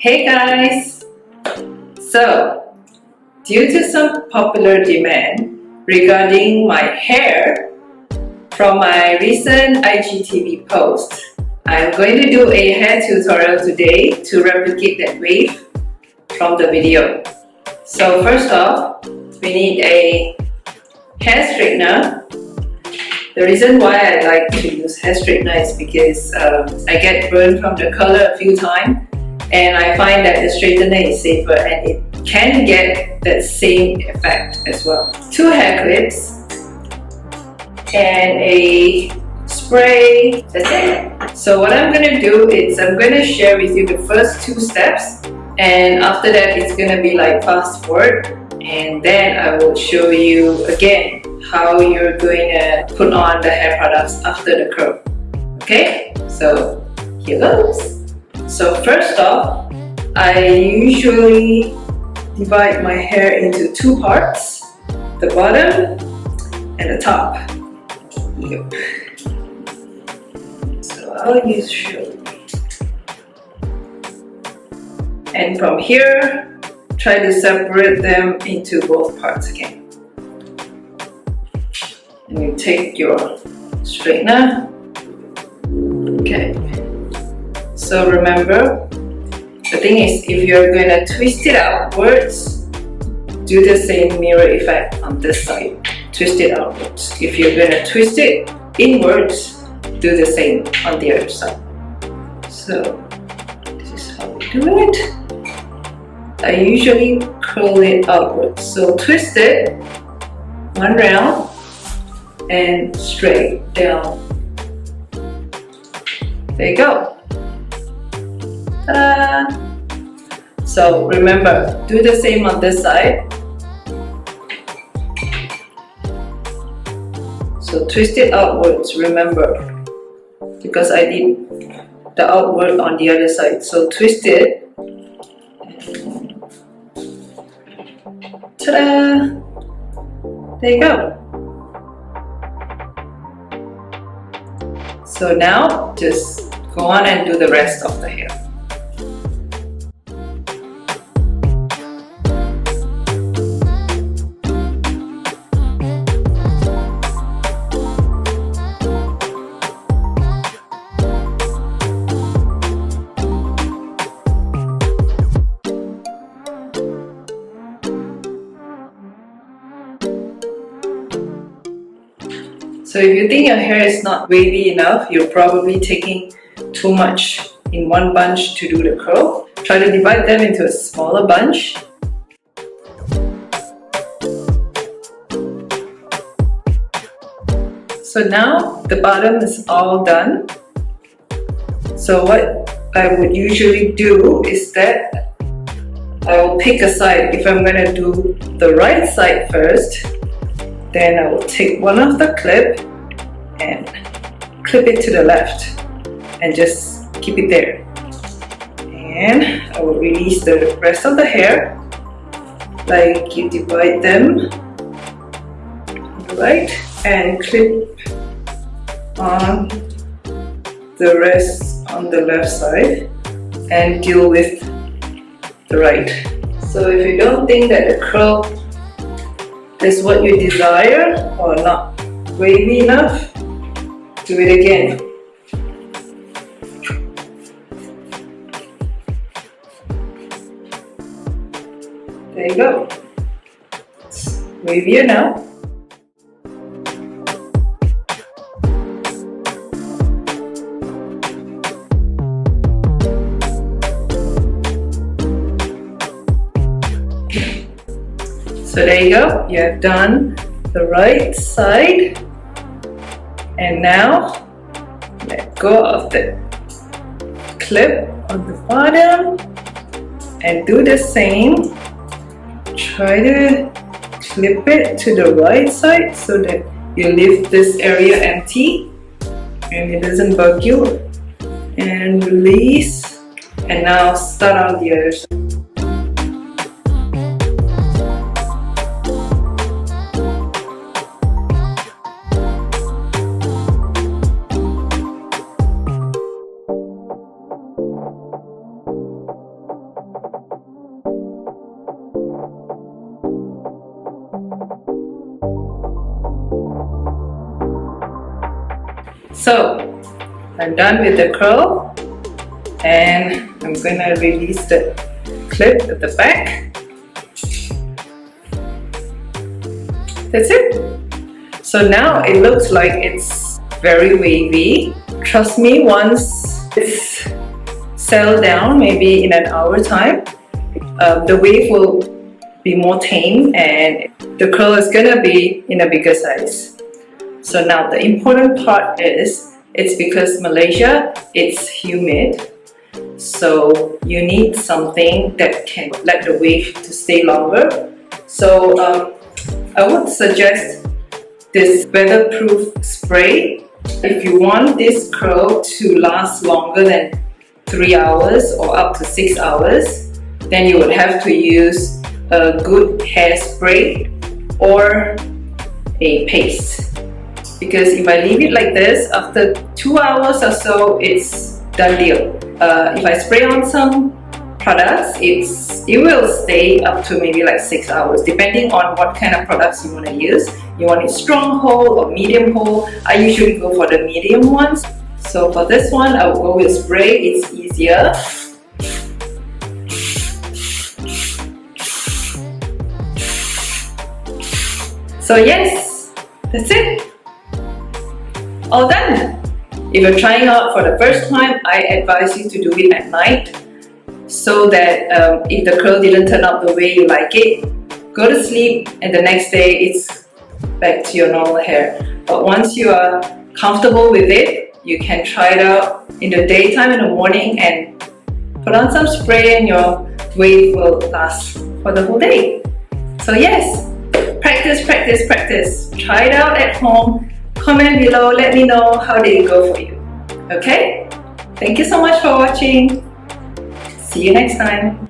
Hey guys! So, due to some popular demand regarding my hair from my recent IGTV post, I'm going to do a hair tutorial today to replicate that wave from the video. So first off, we need a hair straightener. The reason why I like to use hair straightener is because I get burned from the curler a few times, and I find that the straightener is safer and it can get that same effect as well. 2 hair clips and a spray. That's it. So what I'm gonna do is I'm gonna share with you the first 2 steps, and after that it's gonna be like fast forward, and then I will show you again how you're going to put on the hair products after the curl. Okay, so here goes. So first off, I usually divide my hair into 2 parts, the bottom and the top. Yep. So I'll use show. And from here, try to separate them into both parts again. And you take your straightener. Okay. So remember, the thing is, if you're going to twist it outwards, do the same mirror effect on this side. Twist it outwards. If you're going to twist it inwards, do the same on the other side. So this is how we do it. I usually curl it outwards. So twist it 1 round and straight down. There you go. Ta-da! So remember, do the same on this side. So twist it outwards, remember, because I did the outward on the other side. So twist it. Ta-da! There you go. So now just go on and do the rest of the hair. So if you think your hair is not wavy enough, you're probably taking too much in one bunch to do the curl. Try to divide them into a smaller bunch. So now the bottom is all done. So what I would usually do is that I will pick a side. If I'm going to do the right side first, then I will take one of the clip and clip it to the left and just keep it there. And I will release the rest of the hair, like you divide them right and clip on the rest on the left side and deal with the right. So if you don't think that the curl is what you desire or not wavy enough, do it again. There you go. It's wavier now. So there you go, you have done the right side, and now let go of the clip on the bottom and do the same. Try to clip it to the right side so that you leave this area empty and it doesn't bug you, and release, and now start on the other side. So I'm done with the curl, and I'm gonna release the clip at the back. That's it. So now it looks like it's very wavy. Trust me, once it's settled down, maybe in an hour time, the wave will be more tame and the curl is gonna be in a bigger size. So now the important part is, it's because Malaysia, it's humid, so you need something that can let the wave to stay longer. So I would suggest this weatherproof spray. If you want this curl to last longer than 3 hours or up to 6 hours, then you would have to use a good hairspray or a paste. Because if I leave it like this, after 2 hours or so, it's done deal. If I spray on some products, it will stay up to maybe like 6 hours, depending on what kind of products you want to use. You want it strong hold or medium hold. I usually go for the medium ones. So for this one, I will go with spray. It's easier. So yes, that's it. All done. If you're trying out for the first time, I advise you to do it at night, so that if the curl didn't turn out the way you like it, go to sleep and the next day it's back to your normal hair. But once you are comfortable with it, you can try it out in the daytime, in the morning, and put on some spray and your wave will last for the whole day. So yes, practice, practice, practice. Try it out at home. Comment below, let me know how did it go for you. Okay? Thank you so much for watching. See you next time.